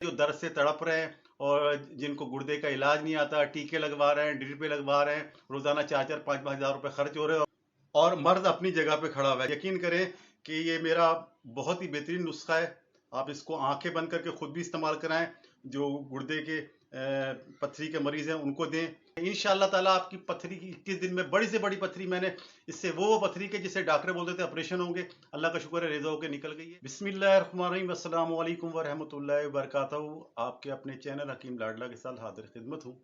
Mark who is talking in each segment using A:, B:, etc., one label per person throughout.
A: जो दर्द से तड़प रहे हैं और जिनको गुर्दे का इलाज नहीं आता, टीके लगवा रहे हैं, ड्रिपें लगवा रहे हैं, रोजाना 4-4 5-5 हज़ार रुपए खर्च हो रहे हैं और मर्द अपनी जगह पे खड़ा हुआ है। यकीन करें कि ये मेरा बहुत ही बेहतरीन नुस्खा है। आप इसको आंखें बंद करके खुद भी इस्तेमाल कराएं, जो गुर्दे के पथरी के मरीज हैं उनको दें। इंशाअल्लाह ताला आपकी पथरी की 21 दिन में बड़ी से बड़ी पथरी, मैंने इससे वो पथरी के जिसे डॉक्टर बोलते थे ऑपरेशन होंगे, अल्लाह का शुक्र है रेजा होकर निकल गई है। बिस्मिल्लाहिर्रहमानिर्रहीम, अस्सलाम वालेकुम व रहमतुल्लाहि व बरकातहू। आपके अपने चैनल हकीम लाडला के साथ हाजिर खिदमत हूँ।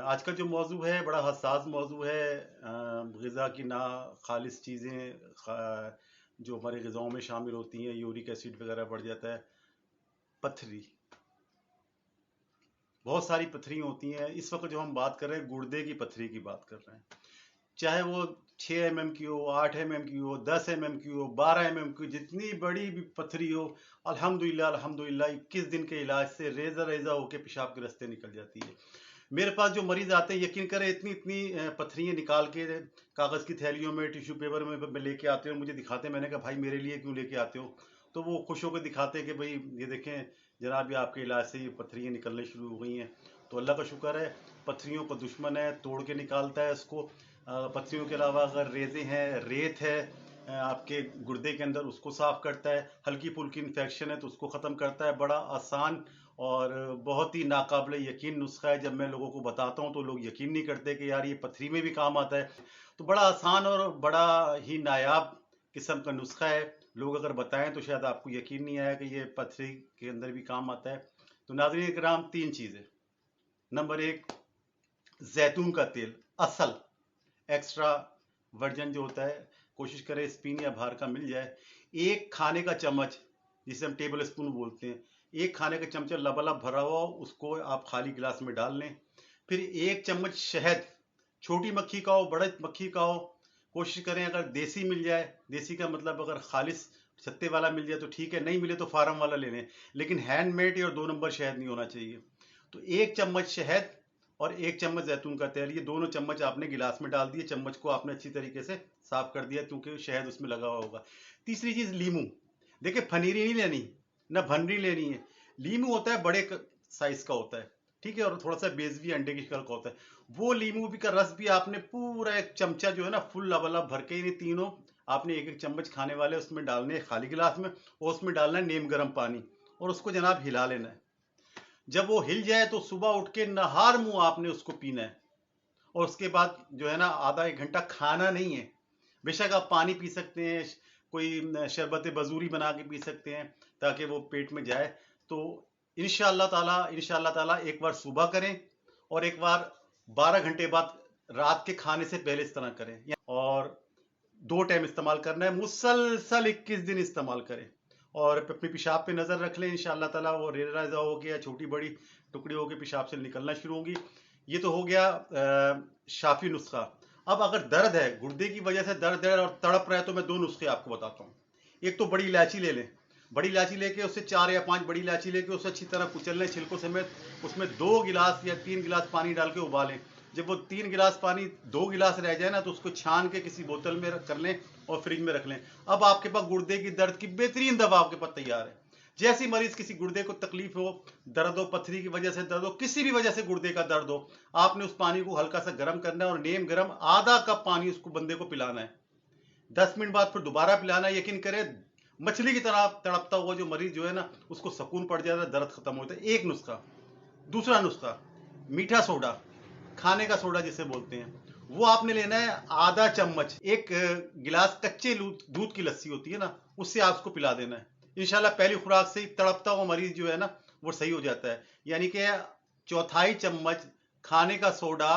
A: आज का जो मौजू है बड़ा हसास मौजू है। ग़िज़ा की ना खालिस चीज़ें जो हमारी ग़िज़ाओं में शामिल होती हैं, यूरिक एसिड वगैरह बढ़ जाता है। पथरी, बहुत सारी पथरी होती हैं। इस वक्त जो हम बात कर रहे हैं गुर्दे की पथरी की बात कर रहे हैं, चाहे वो 6 mm की हो, 8 mm की हो, 10 mm की हो, 12 mm की, जितनी बड़ी भी पथरी हो, अल्हम्दुलिल्लाह अल्हम्दुलिल्लाह 21 दिन के इलाज से रेजा रेजा होकर पेशाब के रास्ते निकल जाती है। मेरे पास जो मरीज आते हैं, यकीन करें, इतनी इतनी पथरियाँ निकाल के कागज़ की थैलियों में, टिश्यू पेपर में लेके आते हैं, मुझे दिखाते हैं। मैंने कहा भाई मेरे लिए क्यों लेके आते हो? तो वो खुश होकर दिखाते हैं कि भाई ये देखें जनाब, ये आपके इलाज से ये पथरियाँ निकलने शुरू हो गई हैं। तो अल्लाह का शुक्र है, पथरियों का दुश्मन है, तोड़ के निकालता है इसको। पथरियों के अलावा अगर रेजे हैं, रेत है आपके गुर्दे के अंदर, उसको साफ करता है। हल्की फुल्की इन्फेक्शन है तो उसको ख़त्म करता है। बड़ा आसान और बहुत ही नाकाबिल यकीन नुस्खा है। जब मैं लोगों को बताता हूँ तो लोग यकीन नहीं करते कि यार ये पथरी में भी काम आता है। तो बड़ा आसान और बड़ा ही नायाब किस्म का नुस्खा है। लोग अगर बताएं तो शायद आपको यकीन नहीं आया कि ये पथरी के अंदर भी काम आता है। तो नाज़रीन इकराम, 3 चीज़ें। नंबर 1, जैतून का तेल, असल एक्स्ट्रा वर्जन जो होता है, कोशिश करें स्पिन या बाहर का मिल जाए। 1 खाने का चम्मच, जिसे हम टेबल स्पून बोलते हैं, 1 खाने का चमचा लबालब भरा हुआ, उसको आप खाली गिलास में डाल लें। फिर 1 चम्मच शहद, छोटी मक्खी का हो, बड़े मक्खी का हो, कोशिश करें अगर देसी मिल जाए, देसी का मतलब अगर खालिस छत्ते वाला मिल जाए तो ठीक है, नहीं मिले तो फार्म वाला ले लें, लेकिन हैंडमेड और 2 नंबर शहद नहीं होना चाहिए। तो 1 चम्मच शहद और 1 चम्मच जैतून का तेल, ये दोनों चम्मच आपने गिलास में डाल दिए। चम्मच को आपने अच्छी तरीके से साफ कर दिया क्योंकि शहद उसमें लगा हुआ होगा। तीसरी चीज, लीमू। देखिए फनीरी नहीं लेनी, ना भनरी लेनी है। लीमू होता है बड़े साइज का होता है, ठीक है, और थोड़ा सा बेजवी अंडे की शक्ल का होता है। वो लीमू भी का रस भी आपने पूरा 1 चमचा जो है ना, फुल लबालब भर के, ये तीनों आपने 1-1 चम्मच खाने वाले उसमें डालने खाली गिलास में, और उसमें डालना है नीम गर्म पानी, और उसको जनाब हिला लेना है। जब वो हिल जाए तो सुबह उठ के नहार मुंह आपने उसको पीना है। और उसके बाद जो है ना, आधा 1 घंटा खाना नहीं है। बेशक आप पानी पी सकते हैं, कोई शरबत बजूरी बना के पी सकते हैं ताकि वो पेट में जाए। तो इंशाअल्लाह ताला एक बार सुबह करें और एक बार 12 घंटे बाद रात के खाने से पहले इस तरह करें, और 2 टाइम इस्तेमाल करना है। मुसलसल 21 दिन इस्तेमाल करें और अपने पेशाब पे नजर रख लें। इंशाअल्लाह ताला वो रेजा रेजा हो गया, छोटी बड़ी टुकड़ी होकर पेशाब से निकलना शुरू होगी। ये तो हो गया शाफी नुस्खा। अब अगर दर्द है, गुर्दे की वजह से दर्द है और तड़प रहा है, तो मैं 2 नुस्खे आपको बताता हूँ। एक तो बड़ी इलायची ले लें, बड़ी इलायची लेके उससे 4 या 5 बड़ी इलायची लेके उसे अच्छी तरह कुचल लें छिलकों समेत। उसमें 2 गिलास या 3 गिलास पानी डाल के उबालें। जब वो 3 गिलास पानी 2 गिलास रह जाए ना, तो उसको छान के किसी बोतल में कर लें और फ्रिज में रख लें। अब आपके पास गुर्दे की दर्द की बेहतरीन दवा आपके पास तैयार है। जैसी मरीज किसी गुर्दे को तकलीफ हो, दर्द हो, पथरी की वजह से दर्द हो, किसी भी वजह से गुर्दे का दर्द हो, आपने उस पानी को हल्का सा गर्म करना है और नीम गर्म आधा कप पानी उसको बंदे को पिलाना है। 10 मिनट बाद फिर दोबारा पिलाना है। यकीन करें, मछली की तरह तड़पता हुआ जो मरीज जो है ना, उसको सुकून पड़ जाता है, दर्द खत्म होता है। एक नुस्खा। दूसरा नुस्खा, मीठा सोडा, खाने का सोडा जिसे बोलते हैं, वो आपने लेना है आधा चम्मच। 1 गिलास कच्चे दूध की लस्सी होती है ना, उससे आप उसको पिला देना है। इंशाल्लाह पहली खुराक से ही तड़पता हुआ मरीज जो है ना, वो सही हो जाता है। यानी कि चौथाई चम्मच खाने का सोडा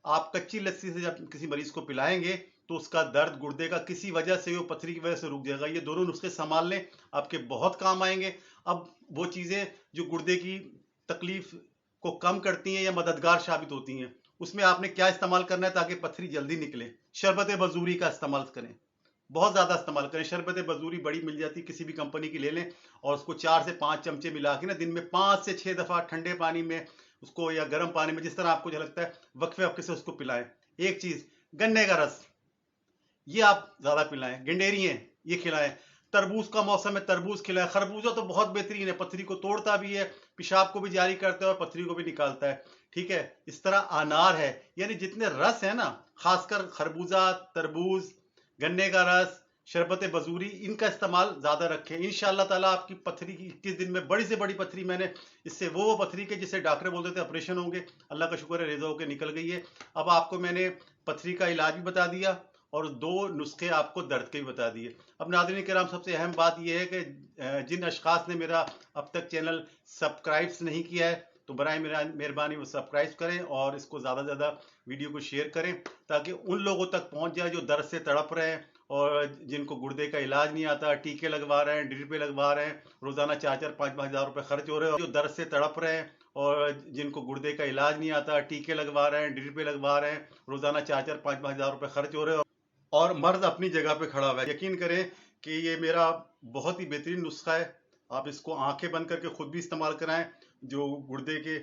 A: आप कच्ची लस्सी से जब किसी मरीज को पिलाएंगे तो उसका दर्द गुर्दे का किसी वजह से, वो पथरी की वजह से रुक जाएगा। ये दोनों नुस्खे संभाल लें, आपके बहुत काम आएंगे। अब वो चीजें जो गुर्दे की तकलीफ को कम करती हैं या मददगार साबित होती हैं, उसमें आपने क्या इस्तेमाल करना है ताकि पथरी जल्दी निकले? शरबत बजूरी का इस्तेमाल करें, बहुत ज्यादा इस्तेमाल करें। शरबत बजूरी बड़ी मिल जाती है, किसी भी कंपनी की ले लें, और उसको 4 से 5 चमचे मिला के ना, दिन में 5 से 6 दफा ठंडे पानी में उसको या गर्म पानी में, जिस तरह आपको जो लगता है, वक्फे वक्फे से उसको पिलाएं। एक चीज, गन्ने का रस, ये आप ज्यादा पिलाएं। गंडेरियां ये खिलाएं। तरबूज का मौसम है, तरबूज खिलाए। खरबूजा तो बहुत बेहतरीन है, पथरी को तोड़ता भी है, पेशाब को भी जारी करता है और पथरी को भी निकालता है। ठीक है, इस तरह अनार है, यानी जितने रस है ना, खासकर खरबूजा, तरबूज, गन्ने का रस, शरबत बजूरी, इनका इस्तेमाल ज्यादा रखें। इंशाअल्लाह ताला आपकी पथरी की 21 दिन में बड़ी से बड़ी पथरी, मैंने इससे वो पथरी के जिसे डॉक्टर बोलते थे ऑपरेशन होंगे, अल्लाह का शुक्र है रेजा होकर निकल गई है। अब आपको मैंने पथरी का इलाज भी बता दिया और 2 नुस्खे आपको दर्द के भी बता दिए। अब नाज़रीन किराम, सबसे अहम बात यह है कि जिन अशखास ने मेरा अब तक चैनल सब्सक्राइब नहीं किया है, तो बराए मेहरबानी वो सब्सक्राइब करें और इसको ज़्यादा से ज़्यादा वीडियो को शेयर करें, ताकि उन लोगों तक पहुंच जाए जो दर्द से तड़प रहे हैं और जिनको गुर्दे का इलाज नहीं आता, टीके लगवा रहे हैं, ड्रिपें लगवा रहे हैं, रोज़ाना 4-4, 5-5 हज़ार रुपये खर्च हो रहे हैं, जो दर्द से तड़प रहे हैं और जिनको गुर्दे का इलाज नहीं आता, टीके लगवा रहे हैं, ड्रिपें लगवा रहे हैं, रोज़ाना 4-4, 5-5 हज़ार रुपये खर्च हो रहे हैं और मर्द अपनी जगह पे खड़ा हुआ है। यकीन करें कि ये मेरा बहुत ही बेहतरीन नुस्खा है। आप इसको आंखें बंद करके खुद भी इस्तेमाल कराएं, जो गुर्दे के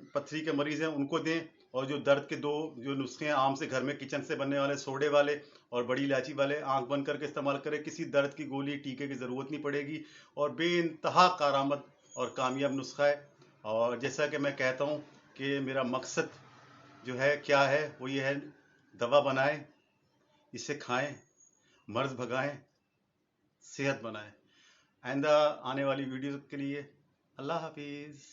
A: पथरी के मरीज हैं उनको दें, और जो दर्द के 2 जो नुस्खे हैं आम से घर में किचन से बनने वाले, सोडे वाले और बड़ी इलायची वाले, आंख बंद करके इस्तेमाल करें। किसी दर्द की गोली टीके की ज़रूरत नहीं पड़ेगी और बेइंतहा कारआमद और कामयाब नुस्खा है। और जैसा कि मैं कहता हूँ कि मेरा मकसद जो है क्या है, वो ये है, दवा बनाएं, इसे खाएं, मर्ज भगाएं, सेहत बनाएं। आइंदा आने वाली वीडियो के लिए अल्लाह हाफिज़।